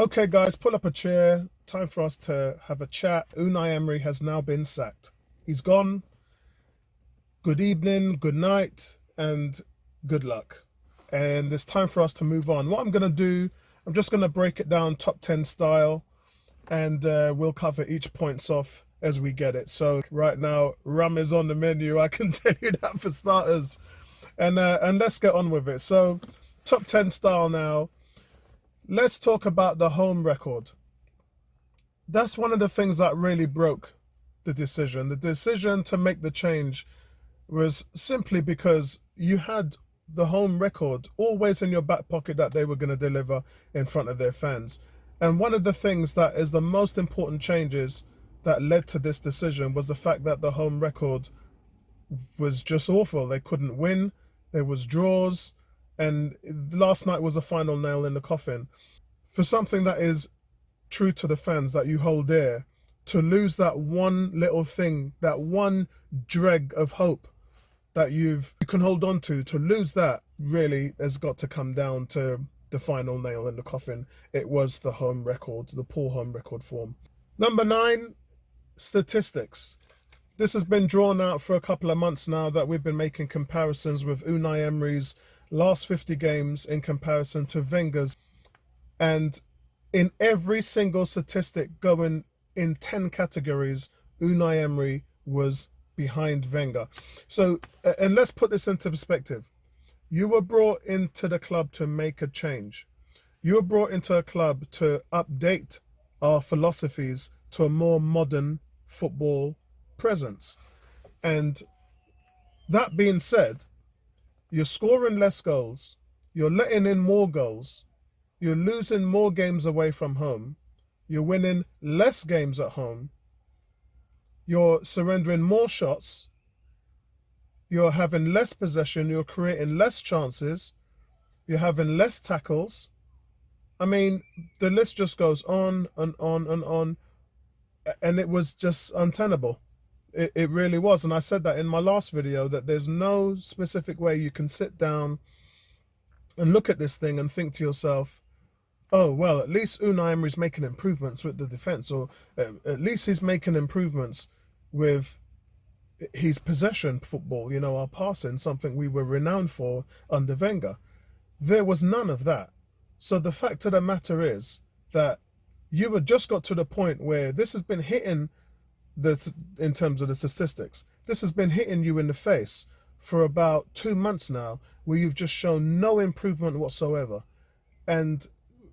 Okay, guys, pull up a chair. Time for us to have a chat. Unai Emery has now been sacked. He's gone. Good evening, good night, and good luck. And it's time for us to move on. What I'm going to do, I'm just going to break it down top 10 style, and we'll cover each points off as we get it. So right now, rum is on the menu. I can tell you that for starters. And let's get on with it. So top 10 style now. Let's talk about the home record. That's one of the things that really broke the decision. The decision to make the change was simply because you had the home record always in your back pocket that they were going to deliver in front of their fans. And one of the things that is the most important changes that led to this decision was the fact that the home record was just awful. They couldn't win. There was draws. And last night was a final nail in the coffin. For something that is true to the fans that you hold dear, to lose that one little thing, that one dreg of hope that you can hold on to lose that really has got to come down to the final nail in the coffin. It was the home record, the poor home record form. Number 9, statistics. This has been drawn out for a couple of months now that we've been making comparisons with Unai Emery's last 50 games in comparison to Wenger's. And in every single statistic going in 10 categories, Unai Emery was behind Wenger. So, and let's put this into perspective. You were brought into the club to make a change. You were brought into a club to update our philosophies to a more modern football presence. And that being said, you're scoring less goals, you're letting in more goals, you're losing more games away from home, you're winning less games at home, you're surrendering more shots, you're having less possession, you're creating less chances, you're having less tackles. I mean, the list just goes on and on and on, and it was just untenable. It really was. And I said that in my last video, that there's no specific way you can sit down and look at this thing and think to yourself, oh, well, at least Unai Emery's making improvements with the defence, or at least he's making improvements with his possession football, our passing, something we were renowned for under Wenger. There was none of that. So the fact of the matter is that you had just got to the point where this has been hitting in terms of the statistics, this has been hitting you in the face for about 2 months now, where you've just shown no improvement whatsoever. And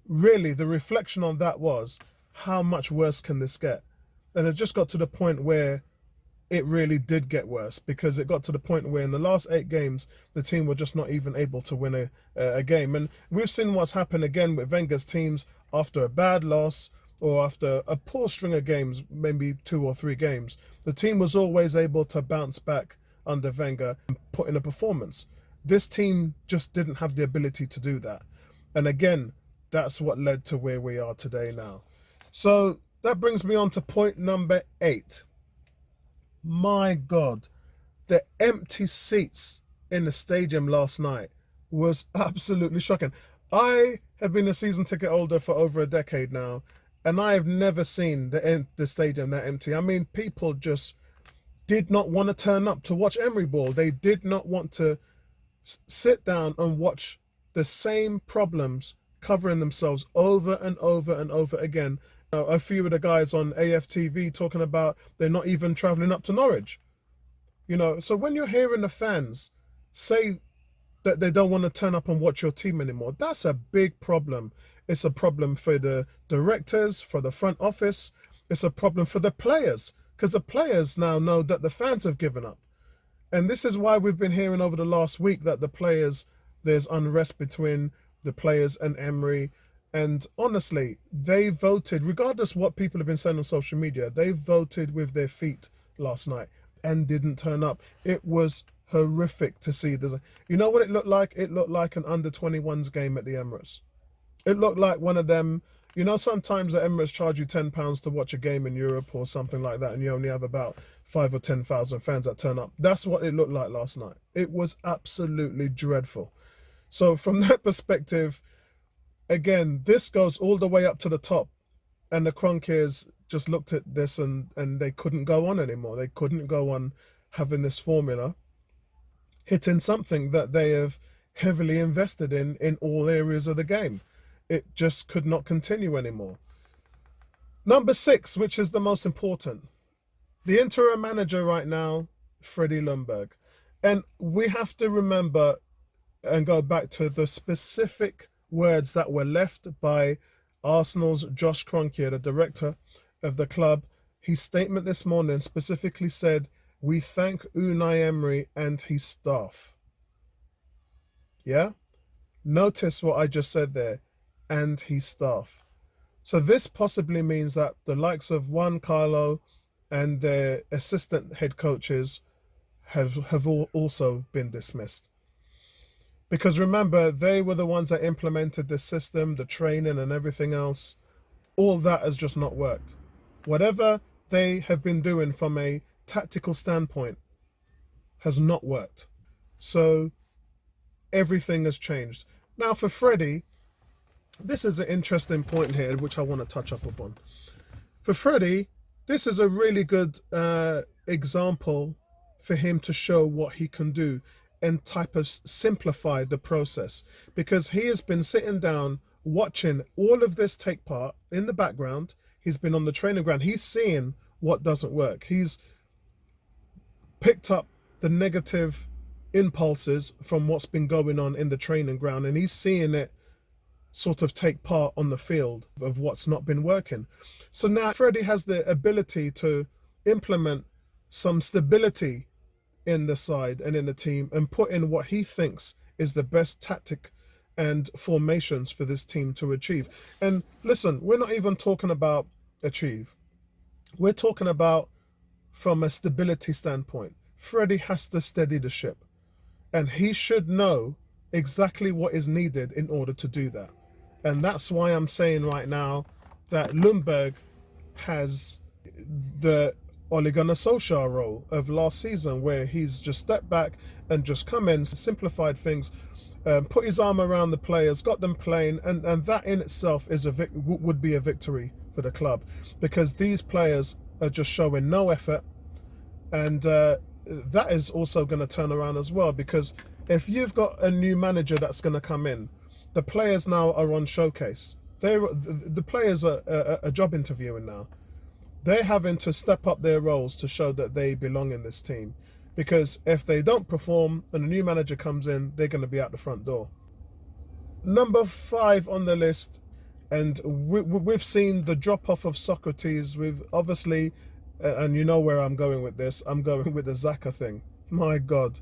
really, the reflection on that was, how much worse can this get? And it just got to the point where it really did get worse, because it got to the point where in the last 8 games, the team were just not even able to win a game. And we've seen what's happened again with Wenger's teams after a bad loss or after a poor string of games, maybe 2 or 3 games. The team was always able to bounce back under Wenger and put in a performance. This team just didn't have the ability to do that. And again, that's what led to where we are today now. So that brings me on to point number 8. My God, the empty seats in the stadium last night was absolutely shocking. I have been a season ticket holder for over a decade now, and I have never seen the stadium that empty. I mean, people just did not want to turn up to watch Emery ball. They did not want to sit down and watch the same problems covering themselves over and over and over again. A few of the guys on AFTV talking about they're not even traveling up to Norwich. So when you're hearing the fans say that they don't want to turn up and watch your team anymore, that's a big problem. It's a problem for the directors, for the front office. It's a problem for the players, because the players now know that the fans have given up. And this is why we've been hearing over the last week that there's unrest between the players and Emery. And honestly, they voted, regardless what people have been saying on social media, they voted with their feet last night and didn't turn up. It was horrific to see. You know what it looked like? It looked like an under-21s game at the Emirates. It looked like one of them, sometimes the Emirates charge you £10 to watch a game in Europe or something like that, and you only have about 5 or 10,000 fans that turn up. That's what it looked like last night. It was absolutely dreadful. So from that perspective, again, this goes all the way up to the top, and the Cronkiers just looked at this and they couldn't go on anymore. They couldn't go on having this formula, hitting something that they have heavily invested in all areas of the game. It just could not continue anymore. Number 6, which is the most important, the interim manager right now, Freddie Ljungberg. And we have to remember and go back to the specific words that were left by Arsenal's Josh Kroenke, the director of the club. His statement this morning specifically said, "We thank Unai Emery and his staff." Yeah? Notice what I just said there, and his staff. So this possibly means that the likes of Juan Carlo and their assistant head coaches have all also been dismissed. Because remember, they were the ones that implemented this system, the training and everything else. All that has just not worked. Whatever they have been doing from a tactical standpoint has not worked. So everything has changed. Now for Freddie, this is an interesting point here, which I want to touch up upon. For Freddie, this is a really good example for him to show what he can do and type of simplify the process, because he has been sitting down watching all of this take part in the background. He's been on the training ground. He's seeing what doesn't work. He's picked up the negative impulses from what's been going on in the training ground, and he's seeing it sort of take part on the field of what's not been working. So now Freddie has the ability to implement some stability in the side and in the team and put in what he thinks is the best tactic and formations for this team to achieve. And listen, we're not even talking about achieve. We're talking about from a stability standpoint. Freddie has to steady the ship, and he should know exactly what is needed in order to do that. And that's why I'm saying right now that Ljungberg has the Ole Gunnar Solskjaer role of last season, where he's just stepped back and just come in, simplified things, put his arm around the players, got them playing, and that in itself is would be a victory for the club, because these players are just showing no effort, and that is also going to turn around as well, because if you've got a new manager that's going to come in, the players now are on showcase. The players are job interviewing now. They're having to step up their roles to show that they belong in this team. Because if they don't perform and a new manager comes in, they're going to be out the front door. Number 5 on the list, and we've seen the drop-off of Socrates. We've obviously, and you know where I'm going with this, I'm going with the Xhaka thing. My God,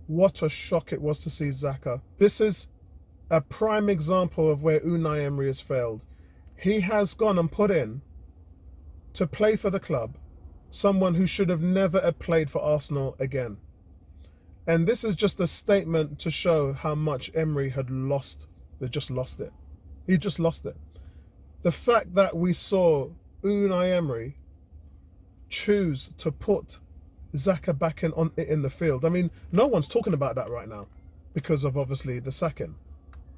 what a shock it was to see Xhaka. This is a prime example of where Unai Emery has failed. He has gone and put in to play for the club someone who should have never have played for Arsenal again. And this is just a statement to show how much Emery had lost. They just lost it. He just lost it. The fact that we saw Unai Emery choose to put Xhaka back in the field. I mean, no one's talking about that right now because of obviously the sacking.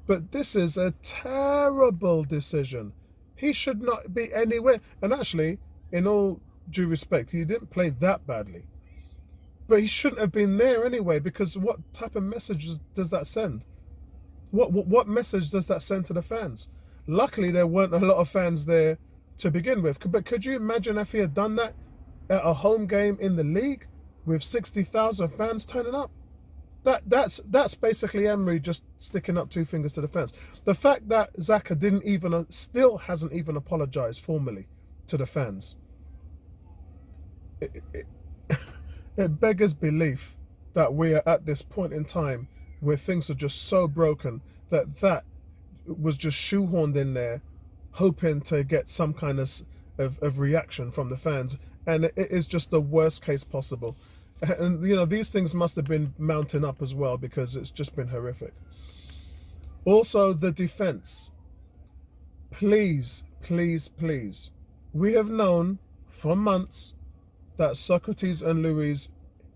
But this is a terrible decision. He should not be anywhere. And actually, in all due respect, he didn't play that badly. But he shouldn't have been there anyway, because what type of message does that send? What message does that send to the fans? Luckily, there weren't a lot of fans there to begin with. But could you imagine if he had done that at a home game in the league with 60,000 fans turning up? That's basically Emery just sticking up 2 fingers to the fans. The fact that Xhaka still hasn't even apologized formally to the fans, it beggars belief that we are at this point in time where things are just so broken that was just shoehorned in there, hoping to get some kind of reaction from the fans, and it is just the worst case possible. And, you know, these things must have been mounting up as well, because it's just been horrific. Also, the defense. Please, please, please. We have known for months that Socrates and Luiz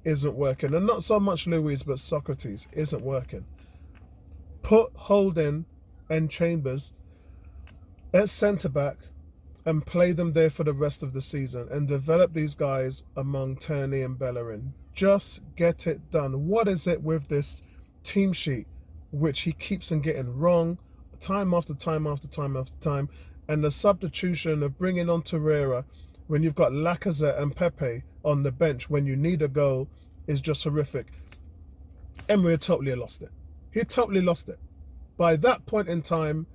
isn't working. And not so much Luiz, but Socrates isn't working. Put Holding and Chambers at centre-back and play them there for the rest of the season and develop these guys among Tierney and Bellerin. Just get it done. What is it with this team sheet, which he keeps on getting wrong time after time after time after time, and the substitution of bringing on Torreira when you've got Lacazette and Pepe on the bench when you need a goal is just horrific. Emery had totally lost it. He totally lost it. By that point in time,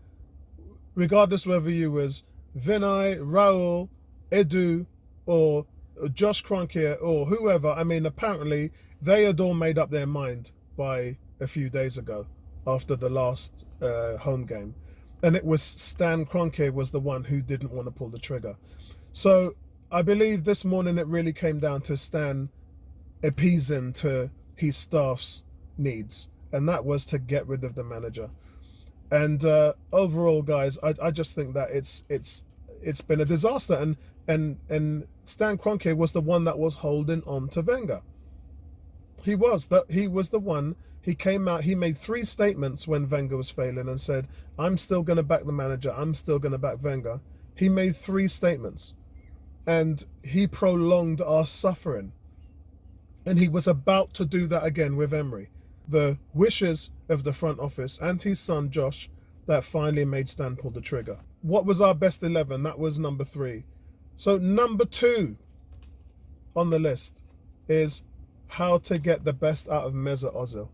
regardless whether you was Vinay, Raul, Edu, or Josh Kroenke or whoever, I mean, apparently they had all made up their mind by a few days ago after the last home game. And it was Stan Kroenke was the one who didn't want to pull the trigger. So I believe this morning it really came down to Stan appeasing to his staff's needs. And that was to get rid of the manager. And overall, guys, I just think that it's been a disaster. And Stan Kroenke was the one that was holding on to Wenger. He was the one. He came out, he made 3 statements when Wenger was failing and said, I'm still going to back the manager, I'm still going to back Wenger. He made 3 statements and he prolonged our suffering. And he was about to do that again with Emery. The wishes of the front office and his son Josh that finally made Stan pull the trigger. What was our best 11? That was number 3. So number 2 on the list is how to get the best out of Mesut Ozil.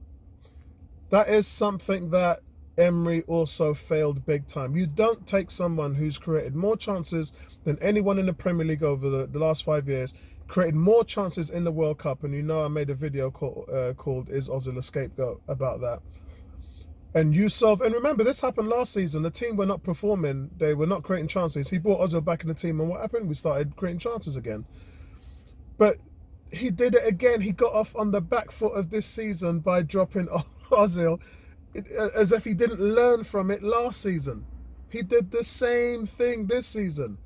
That is something that Emery also failed big time. You don't take someone who's created more chances than anyone in the Premier League over the last 5 years, created more chances in the World Cup, and you know I made a video called Is Ozil a Scapegoat about that. And and remember, this happened last season. The team were not performing. They were not creating chances. He brought Ozil back in the team, and what happened? We started creating chances again. But he did it again. He got off on the back foot of this season by dropping Ozil as if he didn't learn from it last season. He did the same thing this season.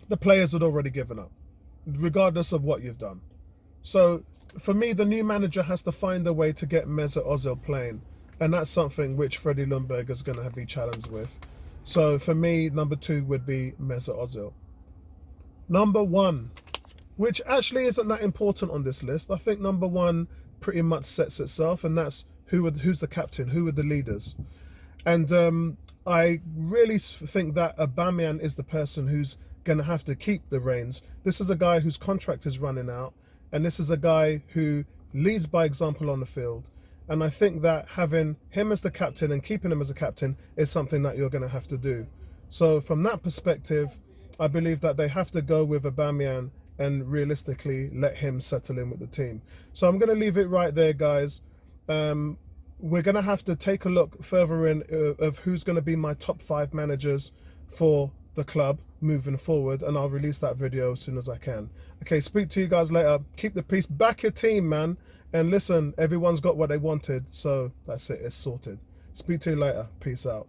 The players had already given up, regardless of what you've done. So for me, the new manager has to find a way to get Mesut Ozil playing. And that's something which Freddie Ljungberg is going to be challenged with. So for me, number 2 would be Mesut Ozil. Number 1, which actually isn't that important on this list. I think number 1 pretty much sets itself, and that's who's the captain, who are the leaders. And I really think that Aubameyang is the person who's going to have to keep the reins. This is a guy whose contract is running out, and this is a guy who leads by example on the field. And I think that having him as the captain and keeping him as a captain is something that you're going to have to do. So from that perspective, I believe that they have to go with Aubameyang and realistically let him settle in with the team. So I'm going to leave it right there, guys. We're going to have to take a look further in of who's going to be my top 5 managers for the club moving forward, and I'll release that video as soon as I can. Okay, speak to you guys later. Keep the peace. Back your team, man. And listen, everyone's got what they wanted, so that's it. It's sorted. Speak to you later. Peace out.